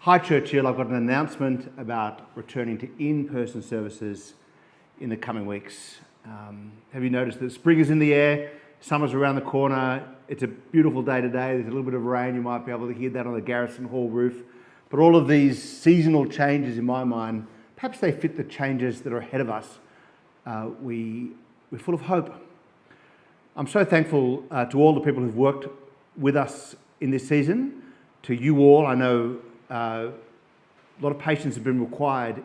Hi Churchill, I've got an announcement about returning to in-person services in the coming weeks. Have you noticed that spring is in the air, summer's around the corner, it's a beautiful day today, there's a little bit of rain, you might be able to hear that on the Garrison Hall roof. But all of these seasonal changes in my mind, perhaps they fit the changes that are ahead of us. We're full of hope. I'm so thankful to all the people who've worked with us in this season. To you all, I know a lot of patience has been required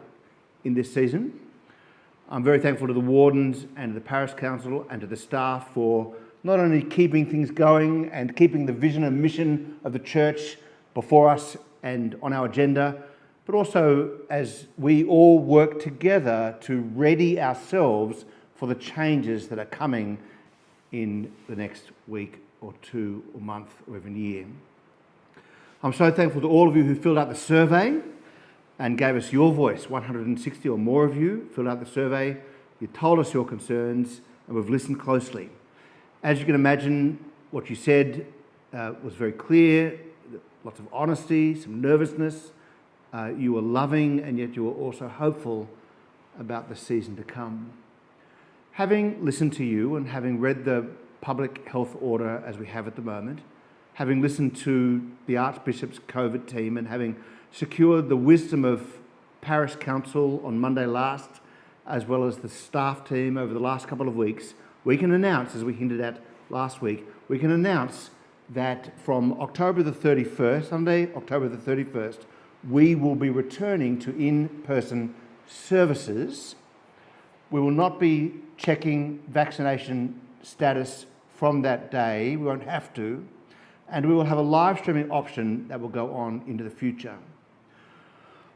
in this season. I'm very thankful to the wardens and to the parish council and to the staff for not only keeping things going and keeping the vision and mission of the church before us and on our agenda, but also as we all work together to ready ourselves for the changes that are coming in the next week or two or month or even year. I'm so thankful to all of you who filled out the survey and gave us your voice. 160 or more of you filled out the survey. You told us your concerns and we've listened closely. As you can imagine, what you said was very clear, lots of honesty, some nervousness. You were loving and yet you were also hopeful about the season to come. Having listened to you and having read the public health order as we have at the moment, having listened to the Archbishop's COVID team and having secured the wisdom of Parish Council on Monday last, as well as the staff team over the last couple of weeks, we can announce, as we hinted at last week, we can announce that from October the 31st, Sunday, October the 31st, we will be returning to in-person services. We will not be checking vaccination status from that day. We won't have to. And we will have a live streaming option that will go on into the future.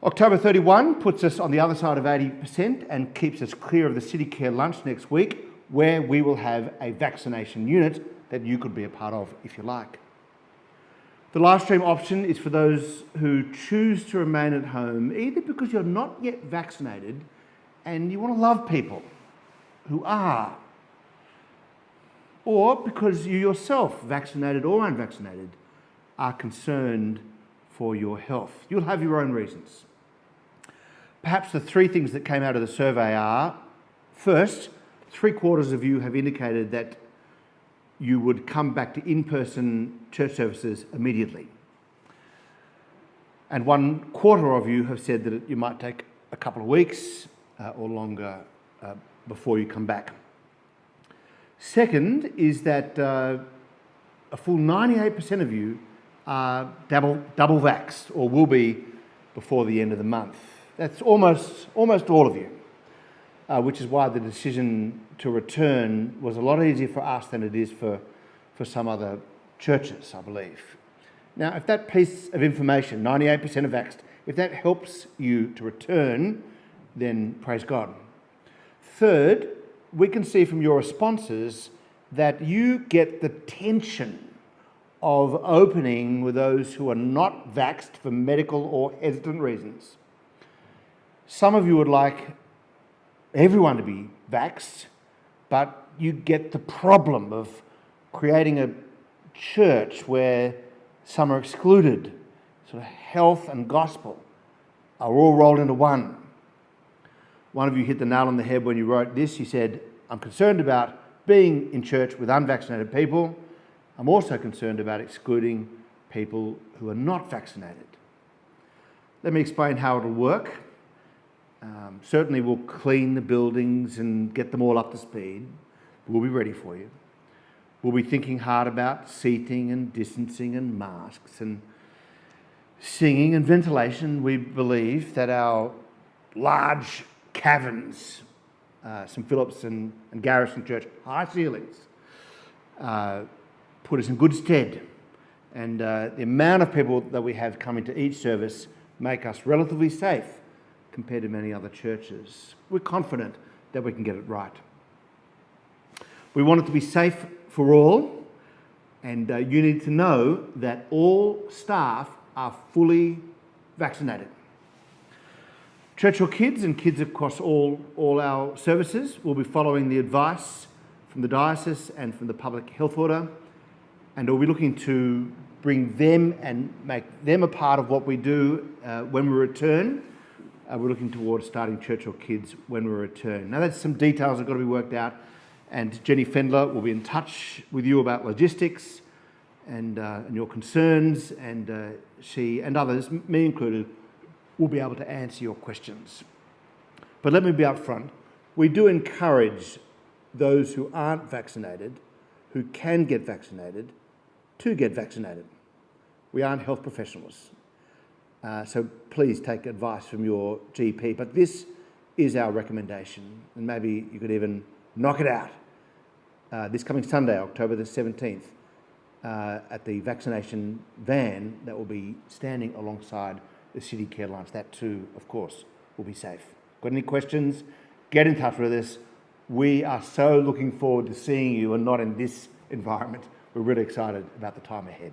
October 31 puts us on the other side of 80% and keeps us clear of the City Care lunch next week, where we will have a vaccination unit that you could be a part of if you like. The live stream option is for those who choose to remain at home, either because you're not yet vaccinated and you want to love people who are, or because you yourself, vaccinated or unvaccinated, are concerned for your health. You'll have your own reasons. Perhaps the three things that came out of the survey are, first, 3/4 of you have indicated that you would come back to in-person church services immediately. And 1/4 of you have said that you might take a couple of weeks or longer before you come back. Second is that a full 98% of you are double vaxxed or will be before the end of the month. That's almost all of you, which is why the decision to return was a lot easier for us than it is for some other churches, I believe. Now, if that piece of information, 98% are vaxxed, if that helps you to return, then praise God. Third, we can see from your responses that you get the tension of opening with those who are not vaxxed for medical or hesitant reasons. Some of you would like everyone to be vaxxed, but you get the problem of creating a church where some are excluded. Sort of health and gospel are all rolled into one. One of you hit the nail on the head when you wrote this. You said, I'm concerned about being in church with unvaccinated people. I'm also concerned about excluding people who are not vaccinated. Let me explain how it'll work. Certainly we'll clean the buildings and get them all up to speed. We'll be ready for you. We'll be thinking hard about seating and distancing and masks and singing and ventilation. We believe that our large caverns, St Philip's and Garrison Church, high ceilings, put us in good stead. And the amount of people that we have coming to each service make us relatively safe compared to many other churches. We're confident that we can get it right. We want it to be safe for all, and you need to know that all staff are fully vaccinated. Churchill kids and kids across all our services will be following the advice from the diocese and from the public health order, and we'll be looking to bring them and make them a part of what we do when we return. We're looking towards starting Churchill Kids when we return. Now, that's some details that have got to be worked out, and Jenny Fendler will be in touch with you about logistics and your concerns, and she and others, me included, will be able to answer your questions. But let me be upfront. We do encourage those who aren't vaccinated, who can get vaccinated, to get vaccinated. We aren't health professionals. So please take advice from your GP. But this is our recommendation. And maybe you could even knock it out this coming Sunday, October the 17th, at the vaccination van that will be standing alongside the City Care Lines. That too, of course, will be safe. Got any questions? Get in touch with us. We are so looking forward to seeing you and not in this environment. We're really excited about the time ahead.